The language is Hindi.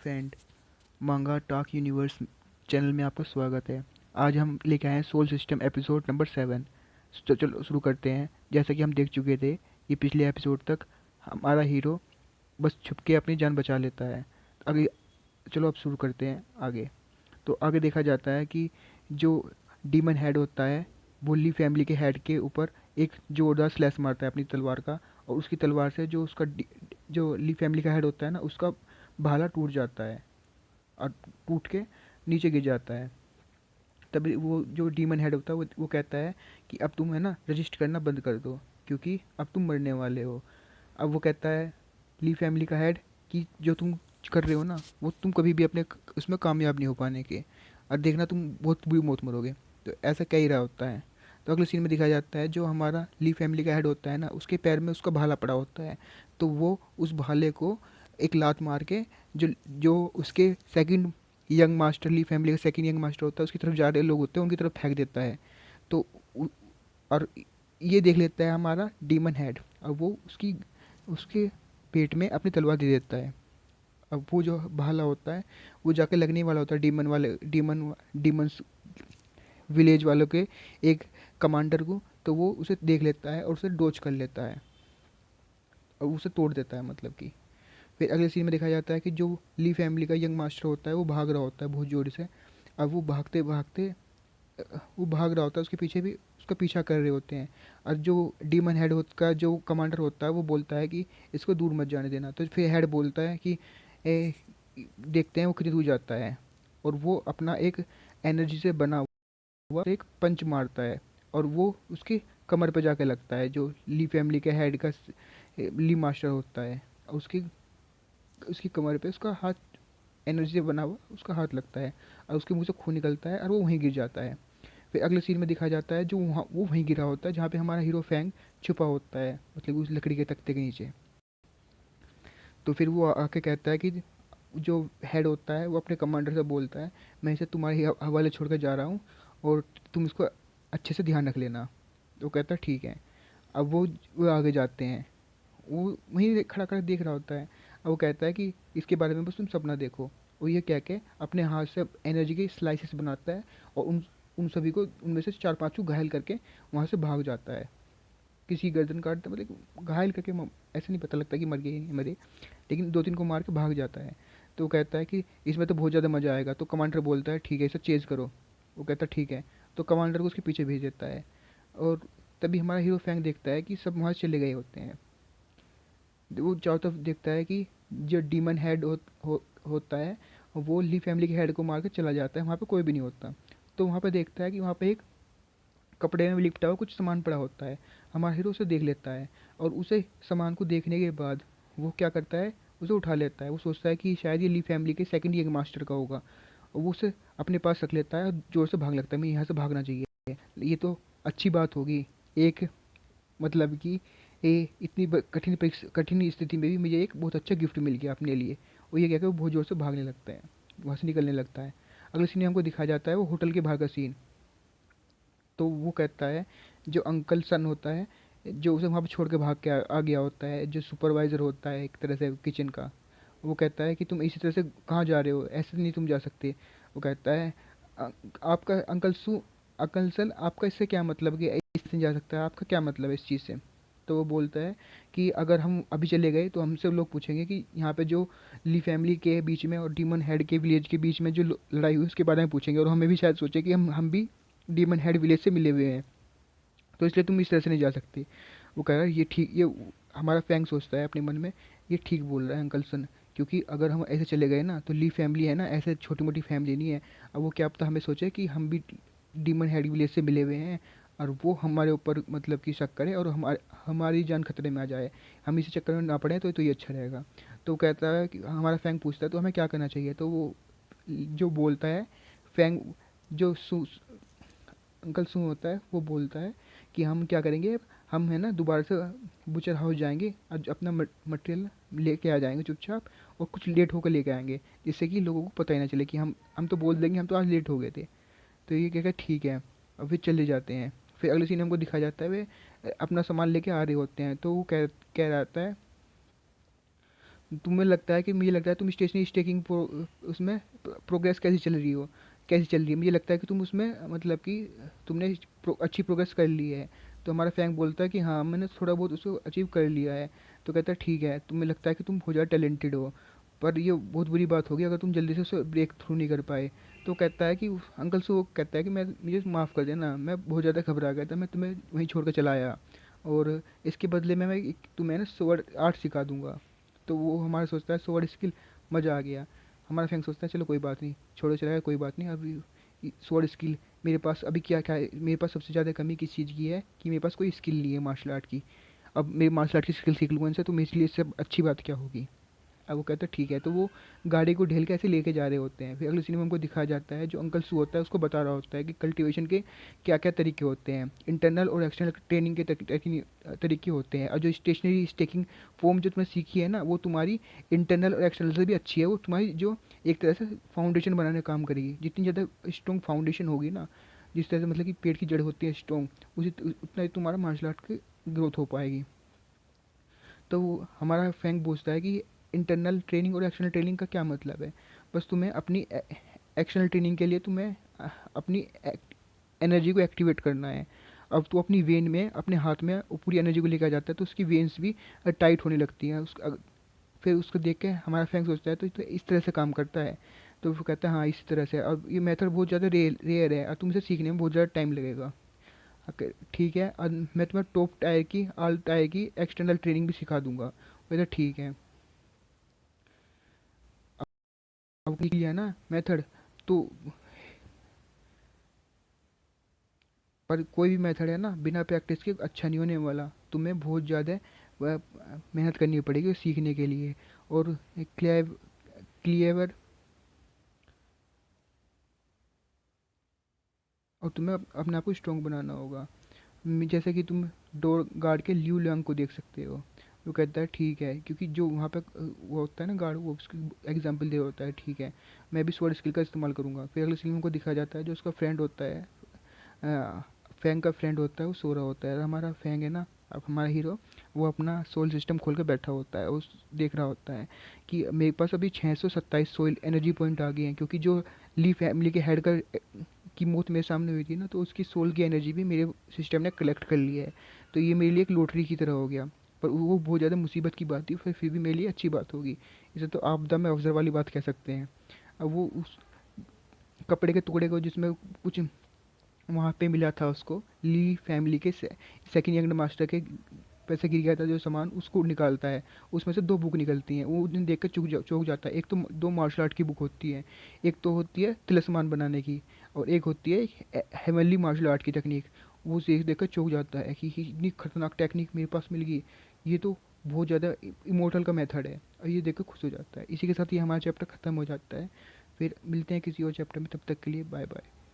फ्रेंड, मांगा टॉक यूनिवर्स चैनल में आपका स्वागत है। आज हम लेके आए हैं सोल सिस्टम एपिसोड नंबर 7। तो चलो शुरू करते हैं। जैसा कि हम देख चुके थे ये पिछले एपिसोड तक, हमारा हीरो बस छुप के अपनी जान बचा लेता है। आगे चलो अब शुरू करते हैं आगे। तो आगे देखा जाता है कि जो डीमन हेड होता है वो ली फैमिली के हेड के ऊपर एक जोरदार स्लैश मारता है अपनी तलवार का, और उसकी तलवार से जो जो ली फैमिली का हेड होता है ना, उसका भाला टूट जाता है और टूट के नीचे गिर जाता है। तभी वो जो डीमन हेड होता है वो कहता है कि अब तुम है ना रजिस्ट करना बंद कर दो, क्योंकि अब तुम मरने वाले हो। अब वो कहता है ली फैमिली का हेड कि जो तुम कर रहे हो ना, वो तुम कभी भी अपने उसमें कामयाब नहीं हो पाने के, और देखना तुम बहुत बुरी मौत मरोगे। तो ऐसा कह ही रहा होता है। तो अगले सीन में दिखाया जाता है जो हमारा ली फैमिली का हेड होता है ना, उसके पैर में उसका भाला पड़ा होता है। तो वो उस भाले को एक लात मार के जो जो उसके सेकंड यंग मास्टर, ली फैमिली का सेकंड यंग मास्टर होता है, उसकी तरफ जा रहे लोग होते हैं उनकी तरफ फेंक देता है। तो उ- और ये देख लेता है हमारा डीमन हेड, और वो उसकी उसके पेट में अपनी तलवार दे देता है। अब वो जो भाला होता है वो जाके लगने वाला होता है डीमन विलेज वालों के एक कमांडर को। तो वो उसे देख लेता है और उसे डोज कर लेता है और उसे तोड़ देता है, मतलब कि। फिर अगले सीन में दिखाया जाता है कि जो ली फैमिली का यंग मास्टर होता है वो भाग रहा होता है बहुत जोर से। अब वो भागते भागते वो भाग रहा होता है, उसके पीछे भी उसका पीछा कर रहे होते हैं। और जो डीमन हेड का जो कमांडर होता है वो बोलता है कि इसको दूर मत जाने देना। तो फिर हेड बोलता है कि ए, देखते हैं वो कितनी दूर जाता है। और वो अपना एक एनर्जी से बना हुआ एक पंच मारता है, और वो उसके कमर पे जाके लगता है, जो ली फैमिली के हेड का ली मास्टर होता है। उसकी उसकी कमर पे उसका हाथ, एनर्जी से बना हुआ उसका हाथ लगता है, और उसके मुंह से खून निकलता है और वो वहीं गिर जाता है। फिर अगले सीन में दिखाया जाता है जो वहाँ वो वहीं गिरा होता है जहाँ पे हमारा हीरो फैंग छुपा होता है, मतलब उस लकड़ी के तख्ते के नीचे। तो फिर वो आके कहता है कि जो हेड होता है वो अपने कमांडर से बोलता है, मैं इसे तुम्हारे हवाले छोड़ कर जा रहा हूँ, और तुम इसको अच्छे से ध्यान रख लेना। तो कहता है ठीक है। अब वो आगे जाते हैं। वो वहीं खड़ा खड़ा देख रहा होता है। अब वो कहता है कि इसके बारे में बस तुम सपना देखो। वो ये कह के अपने हाथ से एनर्जी के स्लाइसेस बनाता है, और उन उन सभी को, उनमें से चार पांच को घायल करके वहाँ से भाग जाता है। किसी गर्दन काटता, मतलब घायल करके ऐसे नहीं पता लगता कि मर गए या नहीं मरे, लेकिन दो तीन को मार के भाग जाता है। तो वो कहता है कि इसमें तो बहुत ज़्यादा मज़ा आएगा। तो कमांडर बोलता है ठीक है, इसे चेज़ करो। वो कहता है ठीक है। तो कमांडर को उसके पीछे भेज देता है। और तभी हमारा हीरो फैंक देखता है कि सब वहाँ से चले गए होते हैं। वो चारों तरफ देखता है कि जो डीमन हेड होता है वो ली फैमिली के हेड को मार के चला जाता है, वहाँ पे कोई भी नहीं होता। तो वहाँ पे देखता है कि वहाँ पे एक कपड़े में लिपटा हुआ कुछ सामान पड़ा होता है। हमारा हीरो उसे देख लेता है, और उसे सामान को देखने के बाद वो क्या करता है, उसे उठा लेता है। वो सोचता है कि शायद ये ली फैमिली के सेकंड ईयर मास्टर का होगा, और वो उसे अपने पास रख लेता है और जोर से भागने लगता है, मैं यहाँ से भागना चाहिए, ये तो अच्छी बात होगी। एक, मतलब कि इतनी कठिन स्थिति में भी मुझे एक बहुत अच्छा गिफ्ट मिल गया अपने लिए। वो ये कहकर वो बहुत ज़ोर से भागने लगता है, वहाँ से निकलने लगता है। अगले सीन में हमको दिखाया जाता है वो होटल के बाहर का सीन। तो वो कहता है जो अंकल सन होता है, जो उसे वहाँ पे छोड़ के भाग के आ गया होता है, जो सुपरवाइज़र होता है एक तरह से किचन का। वो कहता है कि तुम इसी तरह से कहाँ जा रहे हो, ऐसे नहीं तुम जा सकते। वो कहता है "अ- आपका अंकल सन, आपका इससे क्या मतलब कि इससे नहीं जा सकता, आपका क्या मतलब है इस चीज़ से"। तो वो बोलता है कि अगर हम अभी चले गए तो हमसे लोग पूछेंगे कि यहाँ पे जो ली फैमिली के बीच में और डीमन हेड के विलेज के बीच में जो लड़ाई हुई उसके बारे में पूछेंगे, और हमें भी शायद सोचे कि हम भी डीमन हेड विलेज से मिले हुए हैं, तो इसलिए तुम इस तरह से नहीं जा सकती। वो कह रहा है ये ठीक, ये हमारा फैंग सोचता है अपने मन में, ये ठीक बोल रहा है अंकल सन, क्योंकि अगर हम ऐसे चले गए ना तो ली फैमिली है ना, ऐसे छोटी मोटी फैमिली नहीं है। अब वो क्या पता हमें सोचे कि हम भी डीमन हेड विलेज से मिले हुए हैं, और वो हमारे ऊपर मतलब कि शक करे और हमारी जान खतरे में आ जाए। हम इसी चक्कर में ना पड़े तो ये अच्छा रहेगा। तो वो कहता है कि हमारा फैंग पूछता है तो हमें क्या करना चाहिए। तो वो जो बोलता है फैंग, जो अंकल सू होता है वो बोलता है कि हम क्या करेंगे, हम है ना दोबारा से बुचर हाउस जाएंगे और अपना मटेरियल लेके आ जाएंगे चुपचाप, और कुछ लेट होकर लेके आएंगे, जिससे कि लोगों को पता ही ना चले कि हम तो बोल देंगे हम तो आज लेट हो गए थे। तो ये कहकर ठीक है, और फिर चले जाते हैं। फिर अगले सीन हमको दिखाया जाता है वे अपना सामान लेके आ रहे होते हैं। तो वो कह कह रहा था है तुम्हें लगता है कि मुझे लगता है तुम स्टेशनरी स्टेकिंग उसमें प्रोग्रेस कैसी चल रही है, मुझे लगता है कि तुम उसमें मतलब कि तुमने अच्छी प्रोग्रेस कर ली है। तो हमारा फैंक बोलता है कि हाँ मैंने थोड़ा बहुत उसको अचीव कर लिया है। तो कहता है ठीक है, तुम्हें लगता है कि तुम बहुत ज़्यादा टैलेंटेड हो, पर ये बहुत बुरी बात होगी अगर तुम जल्दी से उसे ब्रेक थ्रू नहीं कर पाए। तो कहता है कि अंकल से वो कहता है कि मैं मुझे माफ़ कर देना, मैं बहुत ज़्यादा घबरा गया था, मैं तुम्हें वहीं छोड़ कर चला आया, और इसके बदले में तुम्हें ना स्वord आर्ट सिखा दूंगा। तो वो हमारा सोचता है स्वord स्किल, मज़ा आ गया। हमारा फैंक सोचता है चलो कोई बात नहीं, छोड़ो चला कोई बात नहीं। अभी स्वord स्किल मेरे पास अभी क्या क्या है, मेरे पास सबसे ज़्यादा कमी किस चीज़ की है कि मेरे पास कोई स्किल नहीं है मार्शल आर्ट की। अब मेरी मार्शल आर्ट की स्किल सीख लूँगा इनसे तो मेरे लिए इससे अच्छी बात क्या होगी। अब वो कहता है ठीक है, तो वो गाड़ी को ढेल के ऐसे लेके जा रहे होते हैं। फिर अगले सीन में हमको दिखाया जाता है जो अंकल सू होता है उसको बता रहा होता है कि कल्टीवेशन के क्या क्या तरीके होते हैं, इंटरनल और एक्सटर्नल ट्रेनिंग के तरीके होते हैं। और जो स्टेशनरी स्टेकिंग फॉर्म जो तुमने सीखी है ना, वो तुम्हारी इंटरनल और एक्सटर्नल से भी अच्छी है। वो तुम्हारी जो एक तरह से फाउंडेशन बनाने का काम करेगी। जितनी ज़्यादा स्ट्रॉन्ग फाउंडेशन होगी ना, जिस तरह से मतलब कि पेड़ की जड़ होती है स्ट्रॉन्ग, उसी उतना ही तुम्हारा मार्शल आर्ट की ग्रोथ हो पाएगी। तो हमारा फैंक पूछता है कि इंटरनल ट्रेनिंग और एक्सटर्नल ट्रेनिंग का क्या मतलब है। बस तुम्हें अपनी एक्सटर्नल ट्रेनिंग के लिए तुम्हें अपनी एनर्जी को एक्टिवेट करना है। अब तो अपनी वेन में अपने हाथ में वो पूरी एनर्जी को लेकर जाता है तो उसकी वेन्स भी टाइट होने लगती हैं फिर उसको देख के हमारा फैंक सोचता है तो इस तरह से काम करता है। तो वो कहता है हाँ इसी तरह से, और ये मेथड बहुत ज़्यादा रेयर है और तुम इसे सीखने में बहुत ज़्यादा टाइम लगेगा। ठीक है, और मैं तुम्हें टॉप टायर की ऑल टायर की एक्सटर्नल ट्रेनिंग भी सिखा दूंगा। वैसे ठीक है। अब किया ना मेथड, तो पर कोई भी मेथड है ना बिना प्रैक्टिस के अच्छा नहीं होने वाला। तुम्हें बहुत ज़्यादा वह मेहनत करनी पड़ेगी सीखने के लिए। और क्लियर और तुम्हें अपने आप को स्ट्रॉन्ग बनाना होगा। जैसे कि तुम डोर गार्ड के ल्यू लियांग को देख सकते हो। वो कहता है ठीक है, क्योंकि जो वहाँ पे वो होता है ना गार्ड, वो उसकी एग्जाम्पल दे होता है ठीक है, मैं भी स्वord स्किल का इस्तेमाल करूँगा। फिर अगले सीन में उनको दिखाया जाता है जो उसका फ्रेंड होता है, फैंग का फ्रेंड होता है, वो सो रहा होता है। और हमारा फैंग है ना, अब हमारा हीरो, वो अपना सोल सिस्टम खोल के बैठा होता है, उस देख रहा होता है कि मेरे पास अभी 627 सोल एनर्जी पॉइंट आ गए हैं, क्योंकि जो ली फैमिली के हेड का की मौत मेरे सामने हुई थी ना, तो उसकी सोल की एनर्जी भी मेरे सिस्टम ने कलेक्ट कर ली है। तो ये मेरे लिए एक लॉटरी की तरह हो गया। पर वो बहुत ज़्यादा मुसीबत की बात थी, फिर भी मेरे लिए अच्छी बात होगी। इसे तो आपदा में अवसर वाली बात कह सकते हैं। अब वो उस कपड़े के टुकड़े को जिसमें कुछ वहाँ पे मिला था उसको, ली फैमिली के सेकंड यंग मास्टर के पैसे गिर गया था जो सामान, उसको निकालता है। उसमें से दो बुक निकलती हैं, वो उन्हें देख कर चौंक जाता है। एक तो दो मार्शल आर्ट की बुक होती है, एक तो होती है तिलस्मान बनाने की, और एक होती है हेवनली मार्शल आर्ट की टेक्निक। वो उसे देख कर चौंक जाता है कि इतनी खतरनाक टेक्निक मेरे पास मिल गई, ये तो बहुत ज़्यादा इमोर्टल का मेथड है। और ये देखकर खुश हो जाता है। इसी के साथ ये हमारा चैप्टर ख़त्म हो जाता है। फिर मिलते हैं किसी और चैप्टर में, तब तक के लिए बाय बाय।